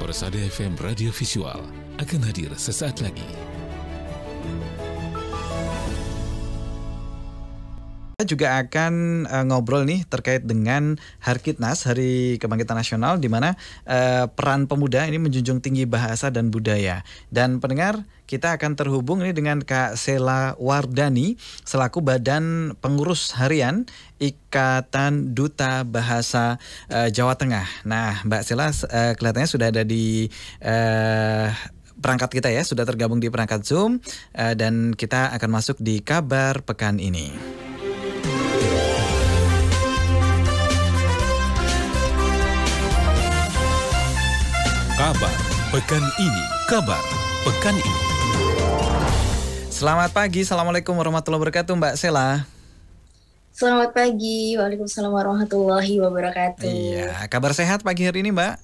Persada FM Radio Visual akan hadir sesaat lagi. Kita juga akan ngobrol nih terkait dengan Harkitnas, Hari Kebangkitan Nasional, di mana peran pemuda ini menjunjung tinggi bahasa dan budaya. Dan pendengar, kita akan terhubung ini dengan Kak Sela Wardani selaku Badan Pengurus Harian Ikatan Duta Bahasa Jawa Tengah. Nah, Mbak Sela kelihatannya sudah ada di perangkat kita ya, sudah tergabung di perangkat Zoom, dan kita akan masuk di kabar pekan ini. Kabar pekan ini, kabar pekan ini. Selamat pagi, Assalamualaikum warahmatullahi wabarakatuh, Mbak Sela. Selamat pagi, Waalaikumsalam warahmatullahi wabarakatuh. Iya, kabar sehat pagi hari ini, Mbak?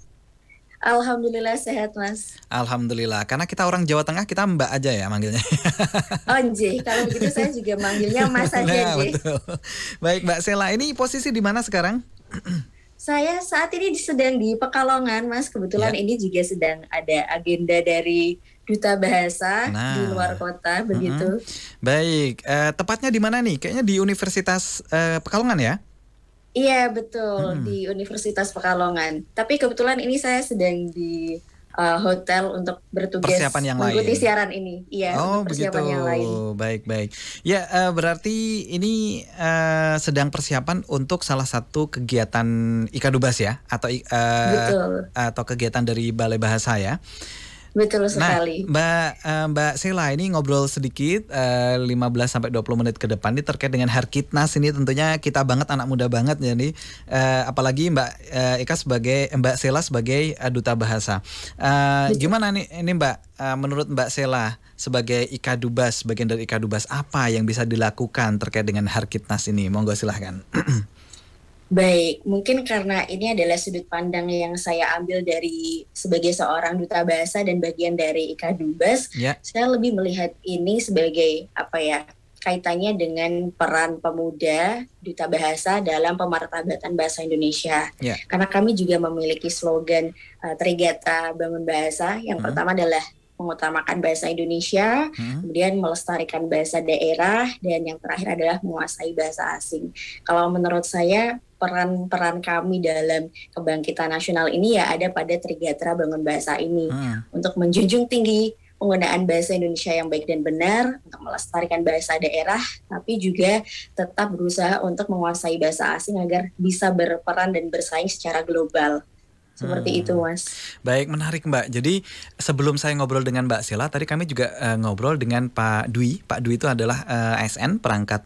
Alhamdulillah sehat, Mas. Alhamdulillah, karena kita orang Jawa Tengah, kita Mbak aja ya manggilnya. Oh, Nje, kalau begitu saya juga manggilnya Mas aja, Nah, Nje. betul. Baik, Mbak Sela, ini posisi di mana sekarang? Saya saat ini sedang di Pekalongan, Mas. Kebetulan ini juga sedang ada agenda dari Duta Bahasa di luar kota, begitu. Baik, tepatnya di mana nih? Kayaknya di Universitas Pekalongan ya? Iya, betul, di Universitas Pekalongan. Tapi kebetulan ini saya sedang di hotel untuk bertugas persiapan yang mengikuti lain. siaran ini. Iya, untuk persiapan begitu. yang lain. Baik. Ya, berarti ini sedang persiapan untuk salah satu kegiatan Ikadubas ya, atau Betul. atau kegiatan dari Balai Bahasa ya. Betul sekali. Nah, Mbak Sela, ini ngobrol sedikit 15-20 menit ke depan ini terkait dengan Harkitnas. Ini tentunya kita banget, anak muda banget. Jadi apalagi Mbak Mbak Sela sebagai Duta Bahasa. Gimana nih ini Mbak, menurut Mbak Sela sebagai Ikadubas, bagian dari Ikadubas, apa yang bisa dilakukan terkait dengan Harkitnas ini? Monggo silahkan. Baik, mungkin karena ini adalah sudut pandang yang saya ambil dari sebagai seorang duta bahasa dan bagian dari Ikadubas, saya lebih melihat ini sebagai kaitannya dengan peran pemuda duta bahasa dalam pemartabatan bahasa Indonesia. Karena kami juga memiliki slogan Trigata Bangun Bahasa. Yang pertama adalah mengutamakan bahasa Indonesia, kemudian melestarikan bahasa daerah, dan yang terakhir adalah menguasai bahasa asing. Kalau menurut saya, peran kami dalam kebangkitan nasional ini ya ada pada Trigatra Bangun Bahasa ini, untuk menjunjung tinggi penggunaan bahasa Indonesia yang baik dan benar, untuk melestarikan bahasa daerah, tapi juga tetap berusaha untuk menguasai bahasa asing agar bisa berperan dan bersaing secara global. Seperti itu, Mas. Baik, menarik Mbak. Jadi sebelum saya ngobrol dengan Mbak Sela, tadi kami juga ngobrol dengan Pak Dwi. Pak Dwi itu adalah ASN perangkat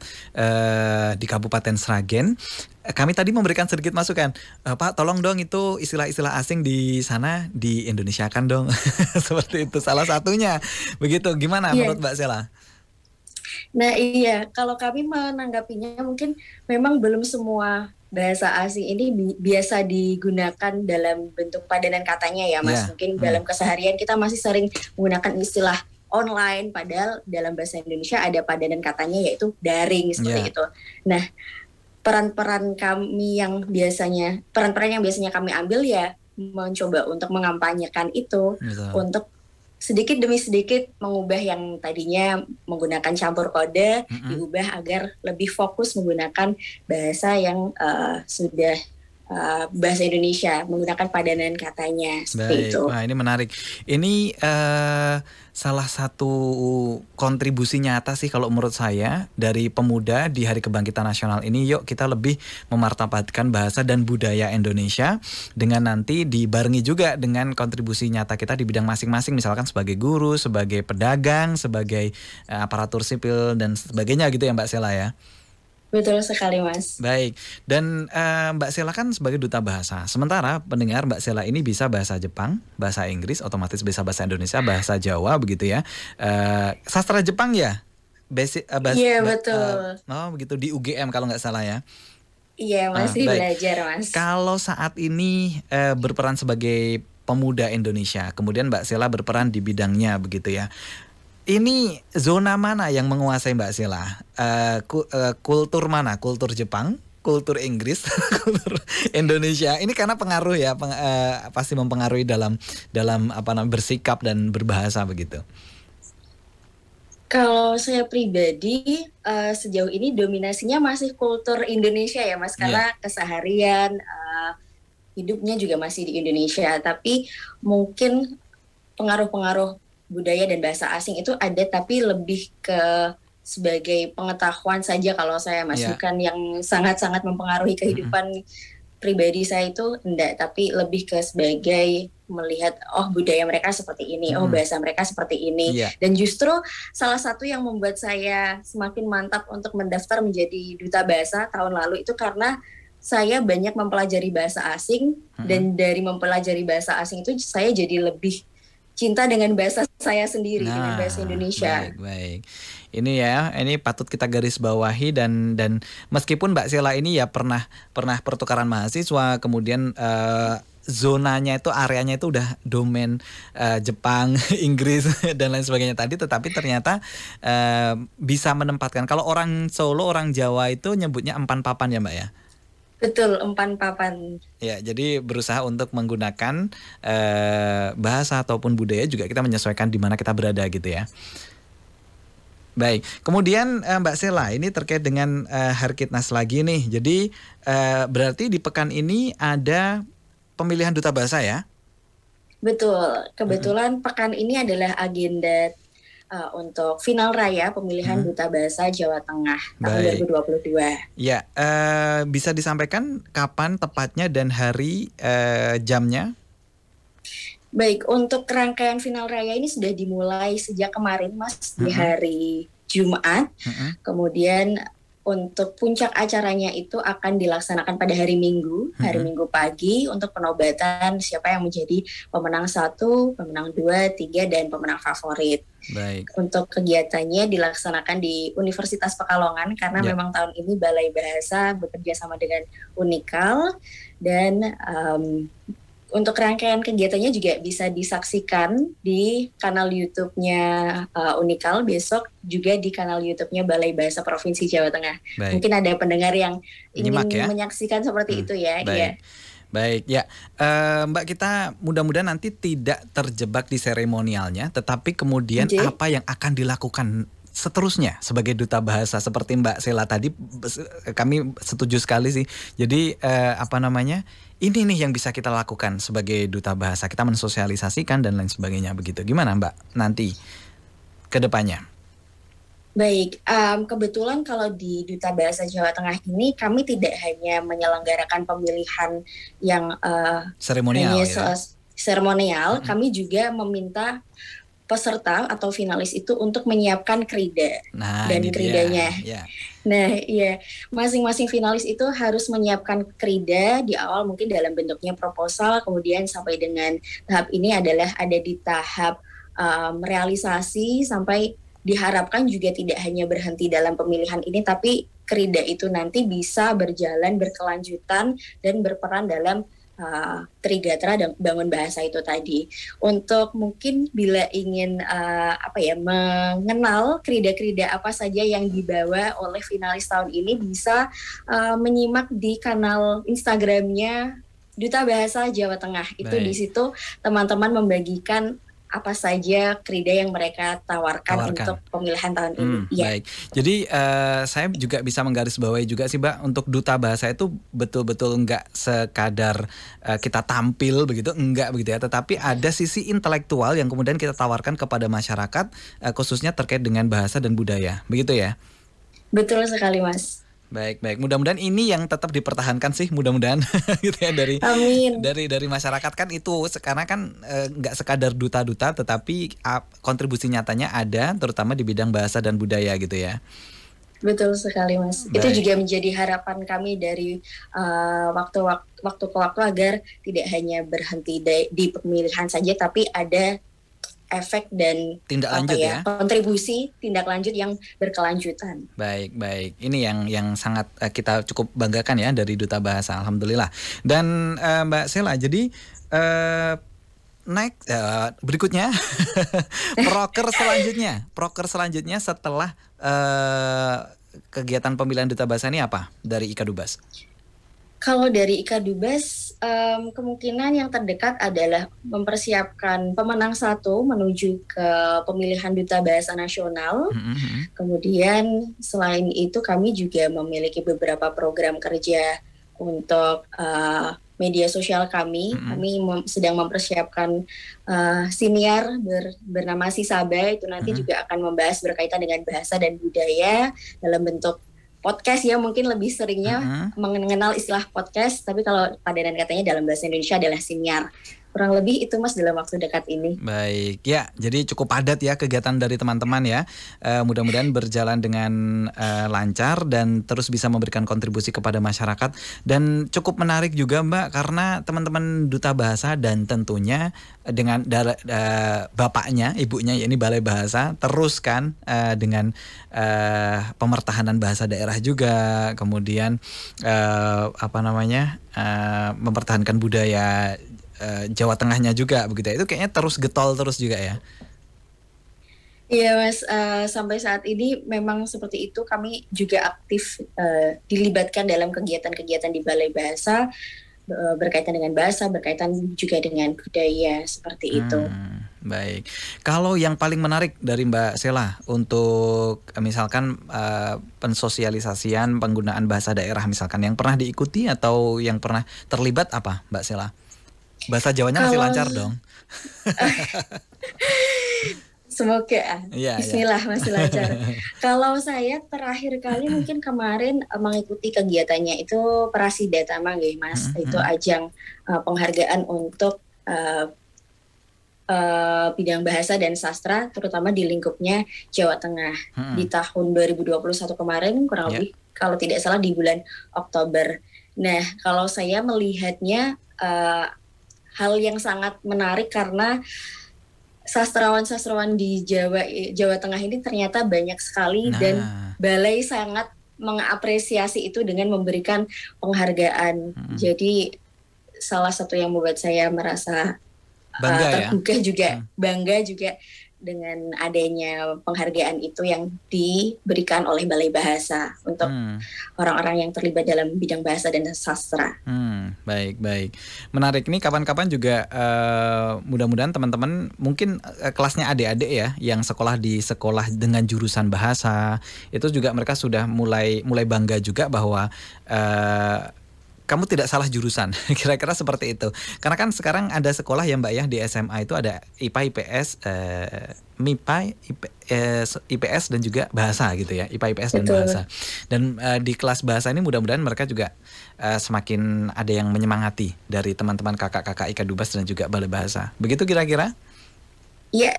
di Kabupaten Sragen. Kami tadi memberikan sedikit masukan, Pak tolong dong itu istilah-istilah asing di sana di Indonesia kan dong. Seperti itu salah satunya. Begitu, gimana menurut Mbak Sela? Nah iya, kalau kami menanggapinya mungkin memang belum semua bahasa asing ini biasa digunakan dalam bentuk padanan katanya ya, Mas. Mungkin dalam keseharian kita masih sering menggunakan istilah online, padahal dalam bahasa Indonesia ada padanan katanya yaitu daring, seperti itu. Nah, peran-peran yang biasanya kami ambil ya mencoba untuk mengampanyekan itu, untuk sedikit demi sedikit mengubah yang tadinya menggunakan campur kode, diubah agar lebih fokus menggunakan bahasa yang sudah bahasa Indonesia, menggunakan padanan katanya. Baik, itu. Wah ini menarik. Ini salah satu kontribusi nyata sih kalau menurut saya dari pemuda di Hari Kebangkitan Nasional ini. Yuk kita lebih memartabatkan bahasa dan budaya Indonesia dengan nanti dibarengi juga dengan kontribusi nyata kita di bidang masing-masing, misalkan sebagai guru, sebagai pedagang, sebagai aparatur sipil dan sebagainya gitu ya Mbak Sela ya. Betul sekali, Mas. Baik, dan Mbak Sela kan sebagai duta bahasa. Sementara pendengar Mbak Sela ini bisa bahasa Jepang, bahasa Inggris, otomatis bisa bahasa Indonesia, bahasa Jawa begitu ya. Sastra Jepang ya? Iya, betul. Oh begitu, di UGM kalau nggak salah ya? Iya, masih belajar, Mas. Kalau saat ini berperan sebagai pemuda Indonesia, kemudian Mbak Sela berperan di bidangnya begitu ya. Ini zona mana yang menguasai Mbak Sela? Kultur mana? Kultur Jepang, kultur Inggris, kultur Indonesia. Ini karena pengaruh ya, pasti mempengaruhi dalam bersikap dan berbahasa begitu. Kalau saya pribadi sejauh ini dominasinya masih kultur Indonesia ya Mas, karena keseharian hidupnya juga masih di Indonesia. Tapi mungkin pengaruh-pengaruh budaya dan bahasa asing itu ada, tapi lebih ke sebagai pengetahuan saja kalau saya Mas, bukan yang sangat-sangat mempengaruhi kehidupan pribadi saya itu enggak, tapi lebih ke sebagai melihat budaya mereka seperti ini, bahasa mereka seperti ini. Dan justru salah satu yang membuat saya semakin mantap untuk mendaftar menjadi duta bahasa tahun lalu itu karena saya banyak mempelajari bahasa asing, dan dari mempelajari bahasa asing itu saya jadi lebih cinta dengan bahasa saya sendiri, dengan bahasa Indonesia. Baik. Ini patut kita garis bawahi, dan meskipun Mbak Sheila ini ya pernah pertukaran mahasiswa, kemudian zonanya itu, areanya itu udah domain Jepang, Inggris dan lain sebagainya tadi, tetapi ternyata bisa menempatkan. Kalau orang Solo, orang Jawa itu nyebutnya empan papan ya Mbak ya? Betul, empan papan. Ya, jadi berusaha untuk menggunakan bahasa ataupun budaya juga kita menyesuaikan di mana kita berada gitu ya. Baik, kemudian Mbak Sheila, ini terkait dengan Harkitnas lagi nih. Jadi berarti di pekan ini ada pemilihan duta bahasa ya? Betul, kebetulan pekan ini adalah agenda untuk final raya pemilihan duta bahasa Jawa Tengah tahun 2022. Ya, bisa disampaikan kapan tepatnya dan hari jamnya? Baik, untuk rangkaian final raya ini sudah dimulai sejak kemarin Mas, di hari Jumat. Kemudian untuk puncak acaranya itu akan dilaksanakan pada hari Minggu pagi untuk penobatan siapa yang menjadi pemenang 1, pemenang 2, 3, dan pemenang favorit. Baik. Untuk kegiatannya dilaksanakan di Universitas Pekalongan karena memang tahun ini Balai Bahasa bekerja sama dengan Unikal, dan untuk rangkaian kegiatannya juga bisa disaksikan di kanal YouTube-nya Unikal, besok juga di kanal YouTube-nya Balai Bahasa Provinsi Jawa Tengah. Baik. Mungkin ada pendengar yang ingin menyaksikan seperti itu ya. Baik. Baik ya, Mbak, kita mudah-mudahan nanti tidak terjebak di seremonialnya, tetapi kemudian apa yang akan dilakukan seterusnya sebagai duta bahasa seperti Mbak Sheila tadi, kami setuju sekali sih. Jadi ini nih yang bisa kita lakukan sebagai duta bahasa, kita mensosialisasikan dan lain sebagainya begitu. Gimana Mbak nanti ke depannya? Baik, kebetulan kalau di Duta Bahasa Jawa Tengah ini kami tidak hanya menyelenggarakan pemilihan yang seremonial, kami juga meminta peserta atau finalis itu untuk menyiapkan krida dan kridanya. Nah, masing-masing finalis itu harus menyiapkan krida di awal, mungkin dalam bentuknya proposal, kemudian sampai dengan tahap ini adalah ada di tahap realisasi, sampai diharapkan juga tidak hanya berhenti dalam pemilihan ini, tapi krida itu nanti bisa berjalan berkelanjutan dan berperan dalam Trigatra dan bangun bahasa itu tadi. Untuk mungkin bila ingin mengenal krida-krida apa saja yang dibawa oleh finalis tahun ini, bisa menyimak di kanal Instagramnya Duta Bahasa Jawa Tengah. Itu di situ teman-teman membagikan apa saja krida yang mereka tawarkan untuk pemilihan tahun ini. Baik. Jadi saya juga bisa menggarisbawahi juga sih Mbak, untuk duta bahasa itu betul-betul enggak sekadar kita tampil begitu, enggak begitu ya, tetapi ada sisi intelektual yang kemudian kita tawarkan kepada masyarakat, khususnya terkait dengan bahasa dan budaya. Begitu ya? Betul sekali Mas. Baik. Mudah-mudahan ini yang tetap dipertahankan sih, mudah-mudahan gitu ya, dari masyarakat kan itu. Karena kan nggak sekadar duta-duta, tetapi kontribusi nyatanya ada, terutama di bidang bahasa dan budaya gitu ya. Betul sekali Mas. Baik. Itu juga menjadi harapan kami dari waktu ke waktu agar tidak hanya berhenti di pemilihan saja, tapi ada efek dan tindak lanjut kontribusi tindak lanjut yang berkelanjutan. Baik. Ini yang sangat kita cukup banggakan ya dari Duta Bahasa, alhamdulillah. Dan Mbak Sheila, jadi berikutnya proker selanjutnya setelah kegiatan pemilihan duta bahasa ini apa dari Ika Dubas? Kalau dari Ika Dubas, kemungkinan yang terdekat adalah mempersiapkan pemenang 1 menuju ke pemilihan duta bahasa nasional. Kemudian selain itu kami juga memiliki beberapa program kerja untuk media sosial kami. Kami sedang mempersiapkan siniar bernama Sisaba, itu nanti juga akan membahas berkaitan dengan bahasa dan budaya dalam bentuk podcast ya, mungkin lebih seringnya mengenal istilah podcast, tapi kalau padanan katanya dalam bahasa Indonesia adalah siniar. Kurang lebih itu Mas dalam waktu dekat ini. Baik, ya jadi cukup padat ya kegiatan dari teman-teman ya. Mudah-mudahan berjalan dengan lancar dan terus bisa memberikan kontribusi kepada masyarakat. Dan cukup menarik juga Mbak, karena teman-teman Duta Bahasa dan tentunya dengan bapaknya, ibunya, ini Balai Bahasa, teruskan dengan pemertahanan bahasa daerah juga. Kemudian mempertahankan budaya Jawa Tengahnya juga begitu. Itu kayaknya terus getol terus juga ya. Iya Mas, sampai saat ini memang seperti itu. Kami juga aktif dilibatkan dalam kegiatan-kegiatan di Balai Bahasa berkaitan dengan bahasa, berkaitan juga dengan budaya seperti itu. Baik. Kalau yang paling menarik dari Mbak Sela untuk misalkan pensosialisasian penggunaan bahasa daerah misalkan yang pernah diikuti atau yang pernah terlibat apa Mbak Sela? Bahasa Jawanya masih lancar dong. Semoga bismillah masih lancar. Kalau saya terakhir kali mungkin kemarin mengikuti kegiatannya itu Prasidatama nggih Mas. Itu ajang penghargaan untuk bidang bahasa dan sastra terutama di lingkupnya Jawa Tengah di tahun 2021 kemarin kurang lebih kalau tidak salah di bulan Oktober. Nah, kalau saya melihatnya hal yang sangat menarik karena sastrawan-sastrawan di Jawa Tengah ini ternyata banyak sekali dan Balai sangat mengapresiasi itu dengan memberikan penghargaan. Jadi salah satu yang membuat saya merasa tergugah juga, bangga juga dengan adanya penghargaan itu yang diberikan oleh Balai Bahasa untuk orang-orang yang terlibat dalam bidang bahasa dan sastra. Baik. Menarik nih, kapan-kapan juga mudah-mudahan teman-teman mungkin kelasnya adik-adik ya yang sekolah di sekolah dengan jurusan bahasa itu juga mereka sudah mulai bangga juga bahwa kamu tidak salah jurusan, kira-kira seperti itu. Karena kan sekarang ada sekolah ya Mbak ya, di SMA itu ada IPA, IPS, MIPA, IPS dan juga bahasa gitu ya, IPA, IPS dan bahasa. Dan di kelas bahasa ini mudah-mudahan mereka juga semakin ada yang menyemangati dari teman-teman kakak-kakak Ika Dubas dan juga Balai Bahasa. Begitu kira-kira? Iya.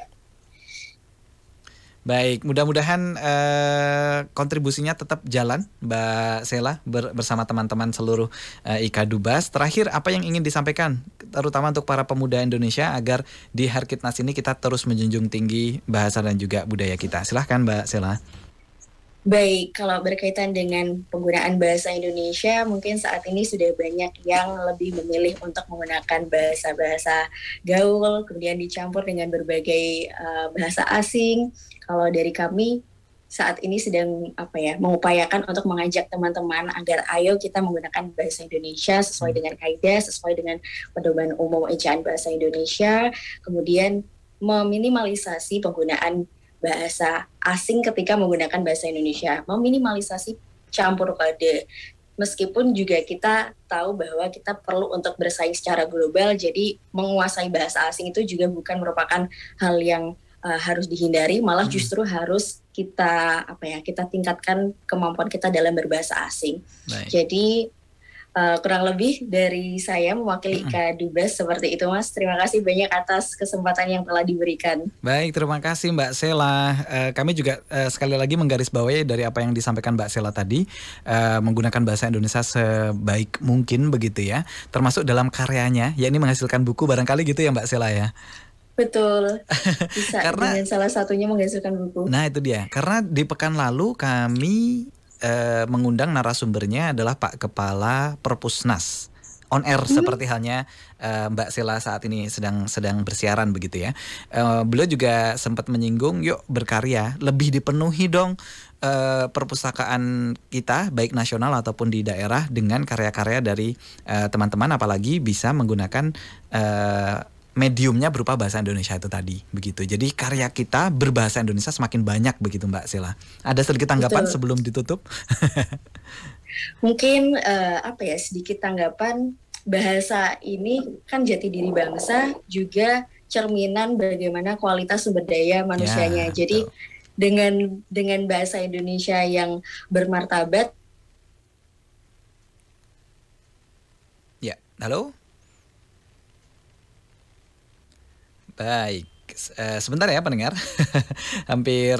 Baik, mudah-mudahan kontribusinya tetap jalan Mbak Sela bersama teman-teman seluruh Ika Dubas. Terakhir, apa yang ingin disampaikan terutama untuk para pemuda Indonesia agar di Harkitnas ini kita terus menjunjung tinggi bahasa dan juga budaya kita. Silahkan Mbak Sela. Baik, kalau berkaitan dengan penggunaan bahasa Indonesia, mungkin saat ini sudah banyak yang lebih memilih untuk menggunakan bahasa-bahasa gaul, kemudian dicampur dengan berbagai bahasa asing. Kalau dari kami saat ini sedang mengupayakan untuk mengajak teman-teman agar ayo kita menggunakan bahasa Indonesia sesuai dengan kaidah, sesuai dengan pedoman umum ejaan bahasa Indonesia, kemudian meminimalisasi penggunaan bahasa asing ketika menggunakan bahasa Indonesia, meminimalisasi campur kode. Meskipun juga kita tahu bahwa kita perlu untuk bersaing secara global, jadi menguasai bahasa asing itu juga bukan merupakan hal yang harus dihindari, malah justru harus kita tingkatkan kemampuan kita dalam berbahasa asing. Baik. Jadi kurang lebih dari saya mewakili Ika Dubas seperti itu Mas. Terima kasih banyak atas kesempatan yang telah diberikan. Baik, terima kasih Mbak Sela. Kami juga sekali lagi menggarisbawahi dari apa yang disampaikan Mbak Sela tadi, menggunakan bahasa Indonesia sebaik mungkin begitu ya, termasuk dalam karyanya, yakni menghasilkan buku barangkali gitu ya Mbak Sela ya. Betul, bisa karena, dengan salah satunya menghasilkan buku. Nah itu dia, karena di pekan lalu kami mengundang narasumbernya adalah Pak Kepala Perpusnas on air seperti halnya Mbak Sela saat ini sedang bersiaran begitu ya. Beliau juga sempat menyinggung, yuk berkarya lebih dipenuhi dong perpustakaan kita baik nasional ataupun di daerah dengan karya-karya dari teman-teman, apalagi bisa menggunakan mediumnya berupa bahasa Indonesia itu tadi, begitu. Jadi karya kita berbahasa Indonesia semakin banyak, begitu Mbak Sela. Ada sedikit tanggapan sebelum ditutup? Mungkin sedikit tanggapan. Bahasa ini kan jati diri bangsa, juga cerminan bagaimana kualitas sumber daya manusianya. Jadi dengan bahasa Indonesia yang bermartabat. Ya, halo. Baik, sebentar ya pendengar, hampir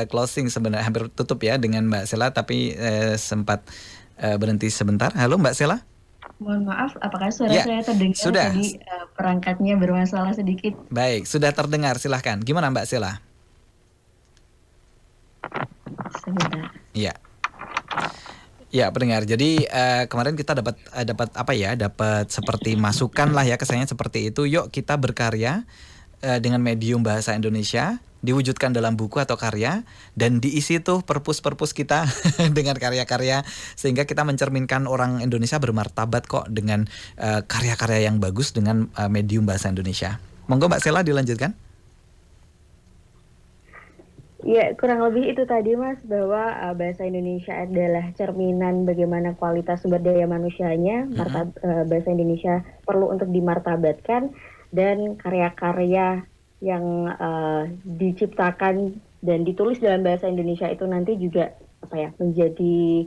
closing sebenarnya, hampir tutup ya dengan Mbak Sela, tapi sempat berhenti sebentar. Halo Mbak Sela. Mohon maaf, apakah suara saya terdengar? Sudah. Tadi perangkatnya bermasalah sedikit. Baik, sudah terdengar, silahkan. Gimana Mbak Sela? Sebentar. Iya. Ya pendengar, jadi kemarin kita dapat dapat seperti masukan lah ya, kesannya seperti itu. Yuk kita berkarya dengan medium bahasa Indonesia, diwujudkan dalam buku atau karya, dan diisi tuh perpus kita dengan karya-karya, sehingga kita mencerminkan orang Indonesia bermartabat kok dengan karya-karya yang bagus dengan medium bahasa Indonesia. Monggo Mbak Sela dilanjutkan. Ya, kurang lebih itu tadi Mas, bahwa bahasa Indonesia adalah cerminan bagaimana kualitas sumber daya manusianya. Bahasa Indonesia perlu untuk dimartabatkan, dan karya-karya yang diciptakan dan ditulis dalam bahasa Indonesia itu nanti juga menjadi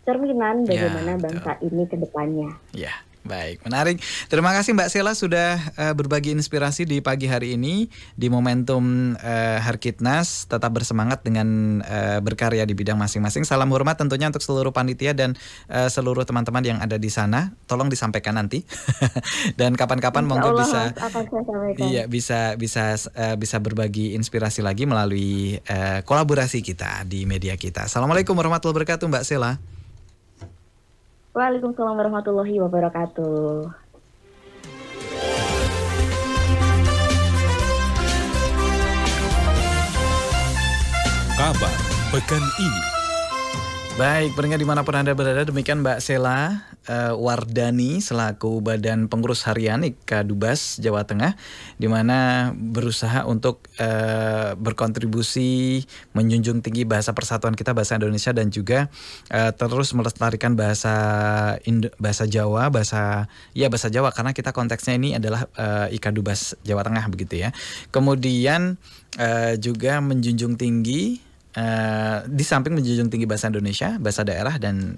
cerminan bagaimana bangsa ini ke depannya. Ya. Baik, menarik. Terima kasih Mbak Sela sudah berbagi inspirasi di pagi hari ini di momentum Harkitnas. Tetap bersemangat dengan berkarya di bidang masing-masing. Salam hormat tentunya untuk seluruh panitia dan seluruh teman-teman yang ada di sana. Tolong disampaikan nanti. Dan kapan-kapan monggo bisa berbagi inspirasi lagi melalui kolaborasi kita di media kita. Assalamualaikum warahmatullahi wabarakatuh Mbak Sela. Waalaikumsalam warahmatullahi wabarakatuh. Kabar pekan ini. Baik, pendengar dimanapun Anda berada, demikian Mbak Sela Wardani selaku Badan Pengurus Harian IKA Dubas Jawa Tengah, di mana berusaha untuk berkontribusi menjunjung tinggi bahasa persatuan kita, bahasa Indonesia, dan juga terus melestarikan bahasa Jawa, bahasa Jawa, karena kita konteksnya ini adalah IKA Dubas Jawa Tengah begitu ya. Kemudian juga menjunjung tinggi di samping menjunjung tinggi bahasa Indonesia, bahasa daerah, dan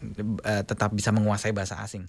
tetap bisa menguasai bahasa asing.